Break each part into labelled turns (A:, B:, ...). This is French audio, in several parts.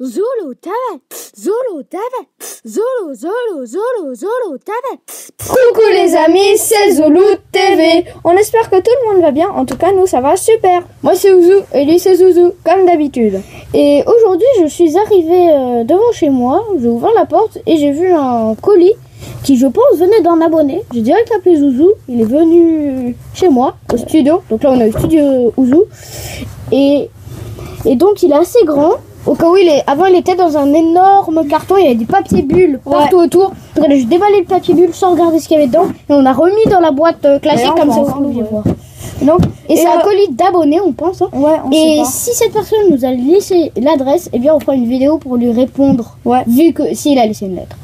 A: Zolo Tavet, Zolo Tavet, Zolo, Zolo, Zolo, Zolo Tavet.
B: Coucou les amis, c'est Zolo TV. On espère que tout le monde va bien. En tout cas, nous, ça va super. Moi, c'est Ouzou et lui, c'est Zouzou, comme d'habitude. Et aujourd'hui, je suis arrivée devant chez moi. J'ai ouvert la porte et j'ai vu un colis qui, je pense, venait d'un abonné. J'ai direct appelé Zouzou. Il est venu chez moi, au studio. Donc là, on a le studio Ouzou. Et donc, il est assez grand. Au cas où avant il était dans un énorme carton, il y avait du papier bulle partout autour. Donc j'ai déballé le papier bulle sans regarder ce qu'il y avait dedans et on a remis dans la boîte classique comme ça vous pouviez voir. Et c'est un colis d'abonnés on pense. Hein. Ouais, et si cette personne nous a laissé l'adresse, eh bien on fera une vidéo pour lui répondre. Ouais. Vu que s'il a laissé une lettre.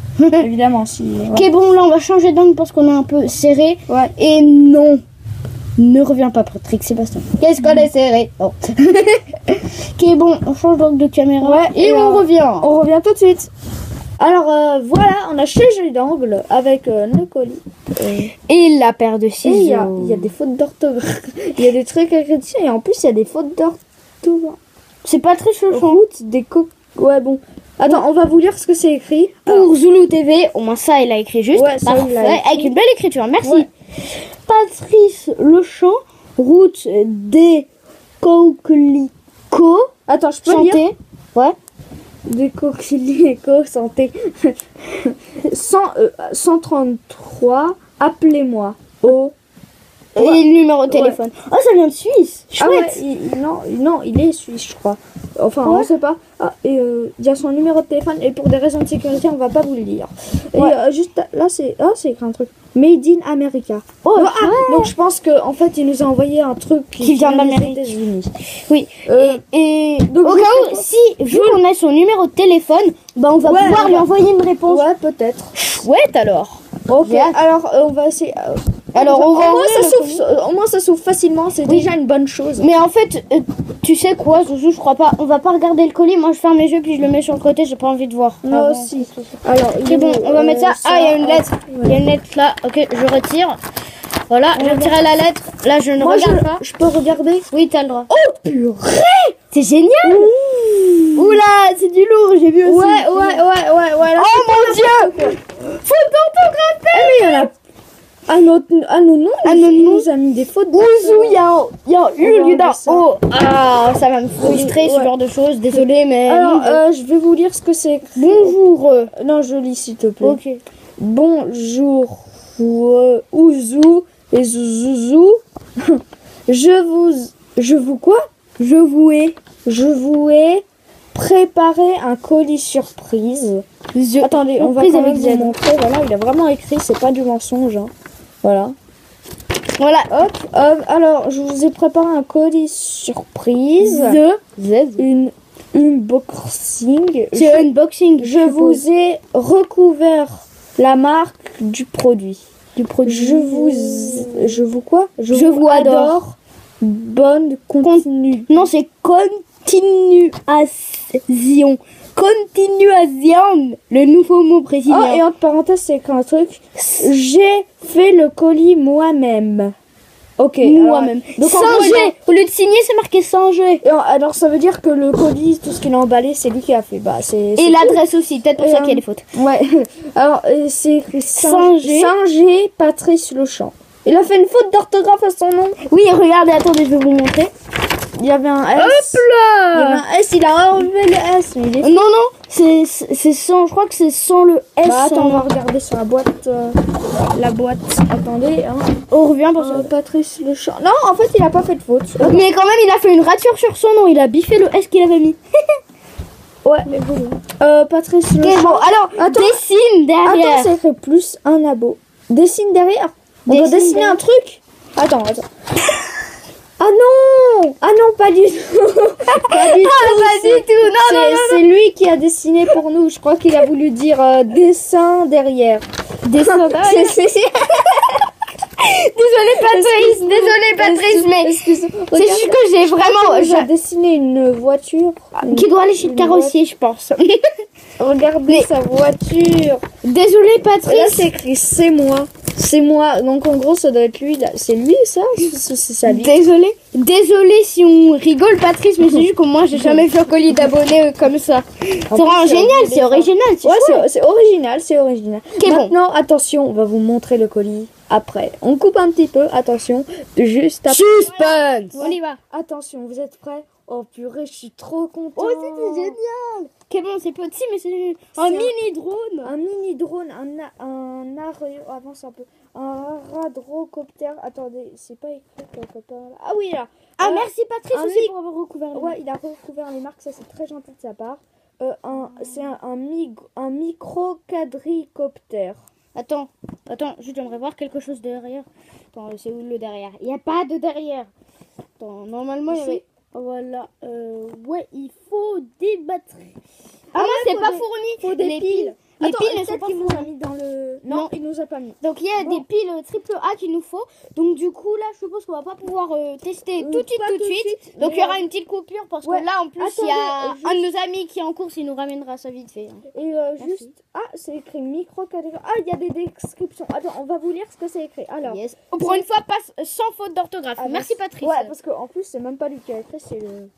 B: Évidemment si. Ouais. Ok bon là on va changer d'angle parce qu'on est un peu serré. Ouais. Et non. Ne reviens pas Patrick Sébastien. Qu'est-ce qu'on est serré? Oh. Ok bon, on change donc de caméra et on revient. On revient tout de suite. Alors voilà, on a changé d'angle avec nos colis. Et la paire de ciseaux. Il y a des fautes d'orthographe. Il y a des trucs écrits dessus et en plus il y a des fautes d'orthographe. C'est pas très chaud. Route des ouais bon. Attends, on va vous lire ce que c'est écrit. Pour Zolo TV, au moins ça il a écrit juste. Ouais, ça, parfait, avec une belle écriture. Merci. Ouais. Patrice Lechamp, route des Coquelicots. Attends, je peux santé. Lire ouais. Des Coquelicots, santé. 133, appelez-moi. Oh. Et le numéro de téléphone. Oh, ça vient de Suisse. Chouette. Non, il est suisse, je crois. Enfin, on sait pas. Ah, et il y a son numéro de téléphone. Et pour des raisons de sécurité, on va pas vous le lire. Et juste là, c'est écrit un truc. Made in America. Oh, donc je pense qu'en fait, il nous a envoyé un truc qui vient d'Amérique. Des États-Unis. Oui. Et donc, au cas où, vu qu'on a son numéro de téléphone, bah, on va pouvoir lui envoyer une réponse. Ouais, peut-être. Chouette alors. Ok. Alors, on va essayer. Alors, au moins ça s'ouvre facilement, c'est déjà une bonne chose. Mais en fait, tu sais quoi, Zouzou, je crois pas. On va pas regarder le colis. Moi, je ferme les yeux puis je le mets sur le côté. J'ai pas envie de voir. Moi aussi. Alors, ok, bon, on va mettre ça. Ah, il y a une lettre. Il y a une lettre là. Ok, je retire. Voilà, je retirerai la lettre. Là, je ne regarde pas. Je peux regarder? Oui, t'as le droit. Oh, purée! C'est génial! Oula, c'est du lourd, j'ai vu aussi. Ouais. Là, oh mon dieu! Faute d'orthographe! Mais il y en a. À nos noms, il nous a mis des fautes. Ouzou, il y a un U au lieu d'un O. Ah, ça va me frustrer ce genre de choses. Désolé, mais. Alors, je vais vous lire ce que c'est. Bonjour. Non, je lis s'il te plaît. Ok. Bonjour, Ouzou et Zouzou. Je vous ai préparé un colis surprise. Attendez, on va quand même vous montrer. Voilà, il a vraiment écrit, c'est pas du mensonge. Hein. Voilà, hop. Alors, je vous ai préparé un colis surprise. Une unboxing. C'est un unboxing. Je vous ai recouvert la marque du produit. Je vous adore. Bonne continue. Non, c'est continuation. Continuation, le nouveau mot brésilien. Oh, et entre parenthèses, c'est écrit un truc. J'ai fait le colis moi-même. Ok. Moi-même. Donc Sanger. Au lieu de signer, c'est marqué Sanger. Alors ça veut dire que le colis, tout ce qu'il a emballé, c'est lui qui a fait. Bah, et l'adresse aussi, peut-être pour ça qu'il y a des fautes. Ouais. Alors c'est écrit Sanger Patrice Lechamp. Il a fait une faute d'orthographe à son nom. Oui, regardez, attendez, je vais vous montrer. Il y avait un S. Hop là! Il y avait un S, il a enlevé le S. Mais il est... Non, c'est sans, je crois que c'est sans le S. Bah, attends, on va regarder sur la boîte. Attendez. Hein. On revient pour Patrice Lechamp. Non, en fait, il a pas fait de faute. Mais quand même, il a fait une rature sur son nom. Il a biffé le S qu'il avait mis. Ouais, mais bon. Patrice Lechamp. Bon, alors, dessine derrière. Attends, ça fait plus un abo. Dessine derrière. On doit dessiner un truc. Attends. Ah non, pas du tout. Pas du tout. Non. C'est lui qui a dessiné pour nous. Je crois qu'il a voulu dire dessin derrière. Dessin derrière. Désolé Patrice, mais c'est juste que j'ai vraiment... J'ai dessiné une voiture. Qui doit aller chez le carrossier, je pense. Regardez sa voiture. Désolé Patrice. Là c'est écrit c'est moi. C'est moi. Donc en gros, ça doit être lui. Là. C'est lui, ça. C'est ça.
A: Désolé si on rigole, Patrice, mais c'est juste que moi, j'ai jamais fait un colis d'abonnés comme ça. C'est vraiment génial, c'est original.
B: Ouais, c'est original, c'est original.
A: Okay,
B: maintenant, attention, on va vous montrer le colis après. On coupe un petit peu, attention, juste après.
A: Suspense. On y va.
B: Attention, vous êtes prêts? Oh purée, je suis trop content.
A: Oh, c'était génial. Ok, bon, c'est petit, mais c'est un mini drone.
B: Un mini drone, avance un peu. Un radrocoptère. Attendez, c'est pas écrit quelque part là. Ah oui, là.
A: Ah, merci Patrice aussi pour avoir recouvert les marques.
B: Ouais, il a recouvert les marques, ça c'est très gentil de sa part. C'est un micro-quadricoptère.
A: Attends, j'aimerais voir quelque chose derrière. Attends, c'est où le derrière? Il n'y a pas de derrière. Attends, normalement, il y avait... Voilà, ouais, il faut des batteries. Ah, non, c'est pas fourni.
B: Faut des piles.
A: Les piles ne sont pas
B: qu'il nous a
A: fournies.
B: mis dans le... Non, il nous a pas mis.
A: Donc, il y a des piles triple A qu'il nous faut. Donc, du coup, là, je suppose qu'on va pas pouvoir tester tout de suite. Donc, il y aura une petite coupure parce que là, en plus, il y a un de nos amis qui est en course. Il nous ramènera ça vite fait.
B: Et juste... Ah, c'est écrit micro-quadricoptère. Ah, il y a des descriptions. Attends, on va vous lire ce que c'est écrit. Alors,
A: pour une fois, passe sans faute d'orthographe. Merci, Patrice.
B: Ouais, parce qu'en plus, c'est même pas lui qui a écrit, c'est le...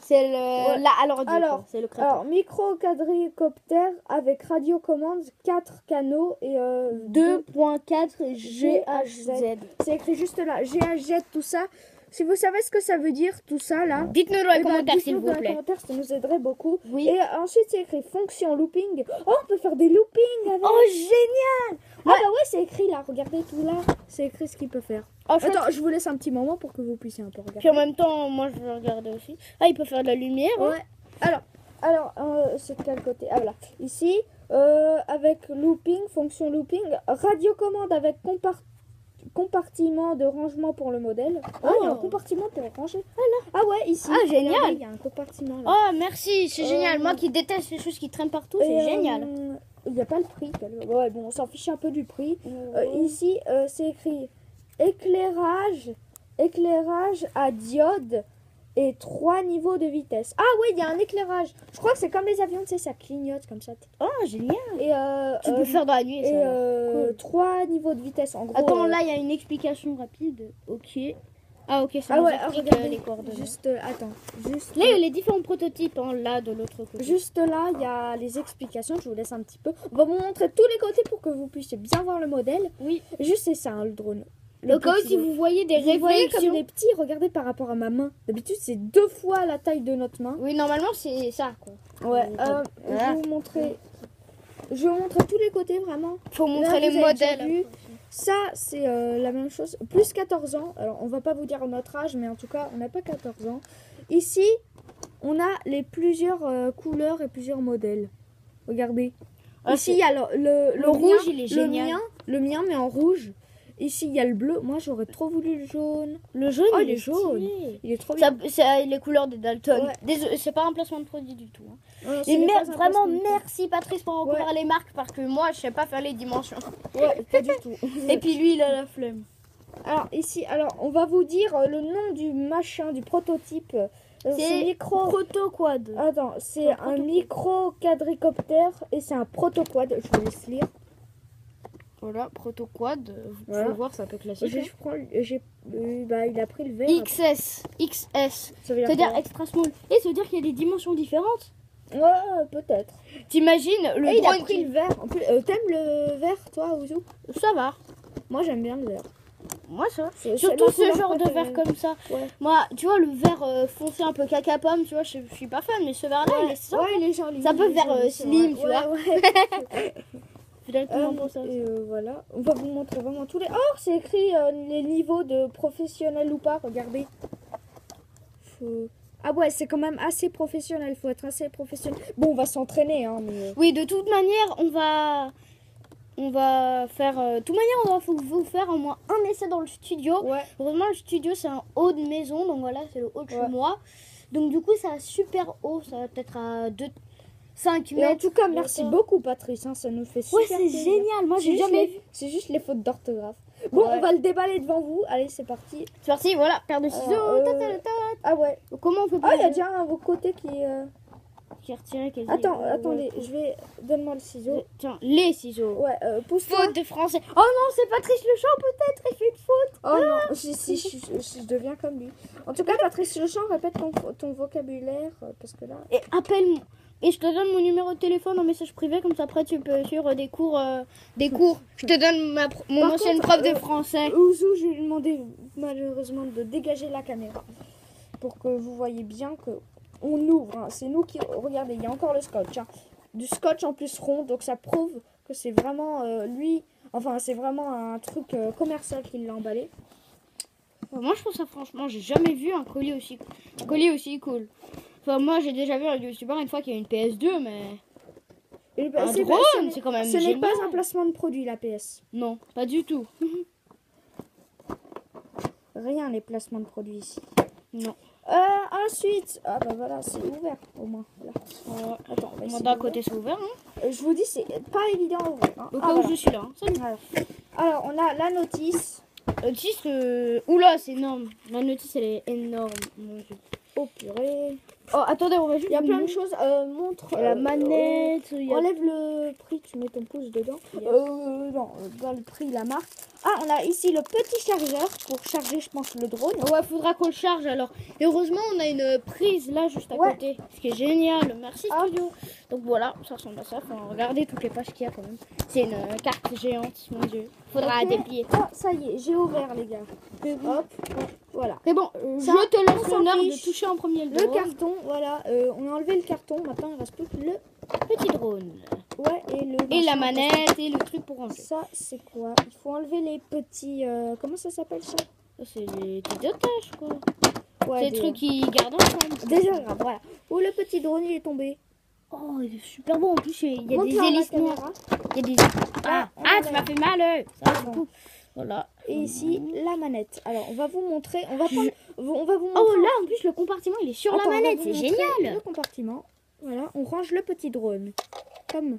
A: C'est le créateur.
B: Alors, micro-quadricoptère avec radiocommande, 4 canaux et
A: 2.4 GHZ.
B: C'est écrit juste là, GHZ, tout ça. Si vous savez ce que ça veut dire, tout ça là,
A: dites-nous dans les commentaires s'il vous plaît.
B: Dans les commentaires, ça nous aiderait beaucoup.
A: Oui.
B: Et ensuite, c'est écrit fonction looping. Oh, on peut faire des loopings avec.
A: Oh, génial!
B: Ah bah ouais, c'est écrit là, regardez tout là. C'est écrit ce qu'il peut faire.
A: Oh,
B: attends, je vous laisse un petit moment pour que vous puissiez un peu regarder.
A: Puis en même temps, moi je vais regarder aussi. Ah, il peut faire de la lumière.
B: Ouais. Alors, c'est de quel côté? Ah voilà. Ici, avec looping, fonction looping, radiocommande avec compartiment de rangement pour le modèle. Oh, il y a un compartiment pour ranger. Ah ouais, ici.
A: Ah, génial.
B: Regardez, il y a un compartiment là.
A: Oh, merci, c'est génial. Moi qui déteste les choses qui traînent partout, c'est génial.
B: Il n'y a pas le prix. Ouais, bon, on s'en fiche un peu du prix. Ici, c'est écrit éclairage à diode et 3 niveaux de vitesse. Ah oui, il y a un éclairage. Je crois que c'est comme les avions, tu sais, ça clignote comme ça.
A: Oh, génial.
B: Et
A: tu peux faire dans la nuit.
B: Et cool. 3 niveaux de vitesse, en gros.
A: Attends, là, il y a une explication rapide. Ok. Ah, ok, ça nous explique les coordonnées.
B: Juste, attends.
A: Là, il y a les différents prototypes, hein, là, de l'autre côté.
B: Juste là, il y a les explications. Je vous laisse un petit peu. On va vous montrer tous les côtés pour que vous puissiez bien voir le modèle.
A: Oui.
B: Juste, c'est ça, hein, le drone.
A: Le cas où si vous voyez des réflexions. Vous voyez
B: comme des petits, regardez par rapport à ma main. D'habitude, c'est 2 fois la taille de notre main.
A: Oui, normalement, c'est ça, quoi.
B: Ouais, je vais vous montrer. Je vais vous montrer tous les côtés, vraiment.
A: Faut montrer les modèles.
B: Ça, c'est la même chose. Plus 14 ans. Alors, on va pas vous dire notre âge, mais en tout cas, on n'a pas 14 ans. Ici, on a les plusieurs couleurs et plusieurs modèles. Regardez. Ici, il y a le
A: rouge, il est génial.
B: Le mien, mais en rouge. Ici, il y a le bleu. Moi, j'aurais trop voulu le jaune.
A: Le jaune,
B: il est jaune. Il est trop bien.
A: C'est les couleurs des Dalton.
B: Ouais.
A: C'est pas un placement de produit du tout. Hein.
B: Ouais,
A: et vraiment, merci Patrice pour recouvrir les marques parce que moi, je sais pas faire les dimensions.
B: Ouais, pas du tout.
A: Et puis lui, il a la flemme.
B: Alors, ici, on va vous dire le nom du machin, du prototype.
A: C'est Protoquad.
B: Attends, c'est un micro-quadricoptère et c'est un protoquad. Je vous laisse lire.
A: Voilà, Protoquad, vous pouvez voir, c'est un peu classique.
B: Il a pris le vert.
A: XS. Ça veut dire extra small. Et ça veut dire qu'il y a des dimensions différentes.
B: Ouais, peut-être.
A: T'imagines le
B: drone. Il a pris le vert. En plus, t'aimes le vert, toi, Ouzou?
A: Ça va.
B: Moi, j'aime bien le vert.
A: Moi, ça va. Surtout ce genre de vert comme ça. Ouais. Moi, tu vois, le vert foncé un peu caca pomme, tu vois, je suis pas fan, mais ce vert-là, il est sympa.
B: Ouais, il est joli.
A: C'est un peu vert slim, tu vois.
B: Ouais.
A: Pour ça.
B: Voilà, on va vous montrer vraiment tous les... Oh, c'est écrit les niveaux de professionnel ou pas, regardez. Ah ouais, c'est quand même assez professionnel, faut être assez professionnel. Bon, on va s'entraîner, hein, mais...
A: Oui, de toute manière, on va faire... de toute manière, on va vous faire au moins un essai dans le studio.
B: Ouais.
A: Heureusement, le studio, c'est un haut de maison, donc voilà, c'est le haut de chez moi. Donc du coup, ça super haut, ça va peut-être à 5 mètres.
B: Et en tout cas, merci beaucoup Patrice, hein, ça nous fait super
A: plaisir. Ouais, c'est génial, moi j'ai jamais vu.
B: C'est juste les fautes d'orthographe. Bon, on va le déballer devant vous. Allez, c'est parti.
A: C'est parti, voilà, paire de ciseaux.
B: Ah ouais.
A: Comment on peut
B: pas... Ah, il y a déjà un à vos côtés qui
A: qui est retiré quasi.
B: Attendez, je vais... Donne-moi le ciseau.
A: Tiens, les ciseaux.
B: Ouais, pousse-toi.
A: Faute de français. Oh non, c'est Patrice Lechamp peut-être, il fait une faute.
B: Oh non, si je deviens comme lui. En tout cas, Patrice Lechamp, répète ton vocabulaire, parce que là...
A: Et appelle-moi. Et je te donne mon numéro de téléphone en message privé, comme ça après tu peux suivre des cours. Je te donne mon ancienne prof de français.
B: Ouzou, je vais lui demander malheureusement de dégager la caméra pour que vous voyez bien que on ouvre. Hein. C'est nous qui... Regardez, il y a encore le scotch. Hein. Du scotch en plus rond, donc ça prouve que c'est vraiment lui... Enfin, c'est vraiment un truc commercial qui l'a emballé.
A: Moi, je trouve ça franchement, j'ai jamais vu un colis aussi cool. Enfin, moi, j'ai déjà vu un youtubeur une fois qui a une PS2, mais... Un drone, c'est quand même génial.
B: Ce n'est pas un placement de produit, la PS.
A: Non, pas du tout.
B: Rien, les placements de produits ici.
A: Non.
B: Ensuite... Ah bah voilà, c'est ouvert au moins. Voilà. Attends,
A: moi d'un côté, c'est ouvert. Hein.
B: Je vous dis, c'est pas évident à ouvrir. Hein.
A: Au cas où je suis là. Hein.
B: Alors, on a la notice.
A: Notice, oula, c'est énorme. La notice, elle est énorme. Mon Dieu.
B: Oh purée.
A: Oh, attendez, on va juste...
B: Il y a plein de choses. Montre...
A: la manette.
B: Enlève le prix, tu mets ton pouce dedans. Non, dans le prix, la marque. Ah, on a ici le petit chargeur pour charger, je pense, le drone.
A: Ouais, faudra qu'on le charge alors. Et heureusement, on a une prise là, juste à côté. Ce qui est génial. Merci, studio. Donc voilà, ça ressemble à ça. Enfin, regardez toutes les pages qu'il y a quand même. C'est une carte géante, mon Dieu. Faudra déplier.
B: Oh, ça y est, j'ai ouvert, les gars. Hop, voilà.
A: C'est bon, je te laisse l'honneur de toucher en premier le drone.
B: Carton, voilà. On a enlevé le carton. Maintenant, il reste plus que le
A: petit drone.
B: Ouais,
A: et la manette et le truc pour ranger.
B: Ça, c'est quoi? Il faut enlever les petits... comment ça s'appelle ça?
A: C'est les petits otages, quoi.
B: Ouais,
A: c'est des trucs qui gardent ensemble.
B: Déjà grave, voilà. Oh, le petit drone, il est tombé.
A: Oh, il est super beau. En plus, il y a des hélices noires. Il y a des... tu m'as fait mal. Ça, c'est cool. Voilà.
B: Et ici, la manette. Alors, on va vous montrer. On va vous montrer.
A: Oh, là, en plus, le compartiment, il est sur la manette. C'est génial.
B: Le compartiment. Voilà, on range le petit drone. Comme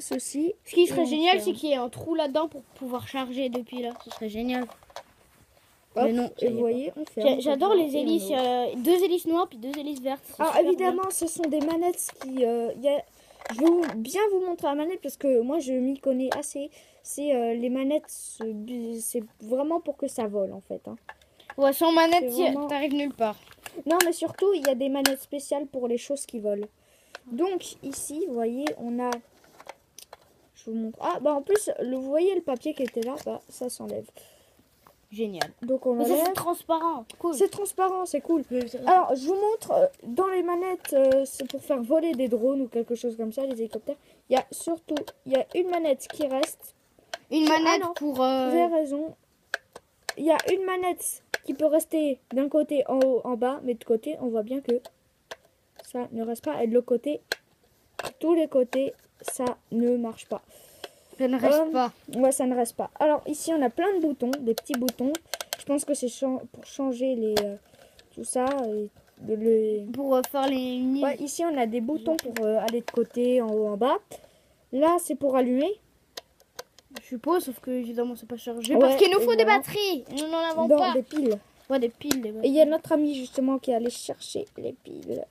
B: ceci.
A: Ce qui serait génial, c'est qu'il y ait un trou là-dedans pour pouvoir charger depuis là. Ce serait génial.
B: Hop, mais non, et vous voyez, on fait.
A: J'adore les hélices. 2 hélices noires puis 2 hélices vertes.
B: Alors évidemment, ce sont des manettes qui... Je vais bien vous montrer la manette parce que moi, je m'y connais assez. C'est les manettes, c'est vraiment pour que ça vole en fait. Hein.
A: Ouais, sans manette, t'arrives nulle part.
B: Non, mais surtout, il y a des manettes spéciales pour les choses qui volent. Donc ici, vous voyez, on a... Je vous montre. Ah, bah en plus, vous voyez le papier qui était là, bah ça s'enlève.
A: Génial.
B: Donc on enlève.
A: C'est transparent. Cool.
B: C'est transparent, c'est cool. Alors, je vous montre, dans les manettes, c'est pour faire voler des drones ou quelque chose comme ça, les hélicoptères. Il y a surtout, une manette qui reste.
A: Une manette pour...
B: Vous avez raison. Il y a une manette qui peut rester d'un côté en haut, en bas, mais de côté, on voit bien que ça ne reste pas. Et de l'autre côté, tous les côtés, ça ne marche pas.
A: Ça ne reste pas.
B: Ouais, ça ne reste pas. Alors, ici, on a plein de boutons, des petits boutons. Je pense que c'est pour changer les tout ça.
A: Pour faire les...
B: Ouais, ici, on a des boutons pour aller de côté, en haut, en bas. Là, c'est pour allumer.
A: Je suppose, sauf que évidemment, c'est pas chargé. Ouais, parce qu'il nous faut des batteries. Nous n'en avons pas.
B: Des piles.
A: Ouais, des piles.
B: Et il y a notre ami, justement, qui est allé chercher les piles.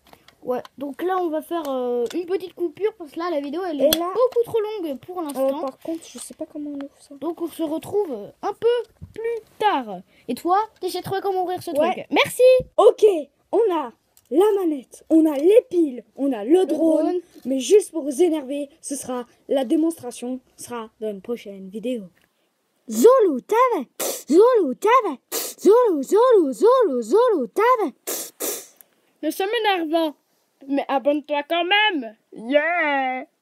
A: Ouais, donc là, on va faire une petite coupure parce que là, la vidéo, elle est beaucoup trop longue pour l'instant.
B: Par contre, je sais pas comment on ouvre ça.
A: Donc, on se retrouve un peu plus tard. Et toi, tu sais trouver comment ouvrir ce truc. Merci.
B: Ok, on a la manette, on a les piles, on a le drone. Mais juste pour vous énerver, la démonstration sera dans une prochaine vidéo. Zolo tave, Zolo tave, Zolo, Zolo, Zolo, Zolo tave.
A: Nous sommes énervants. Mais abonne-toi quand même. Yeah.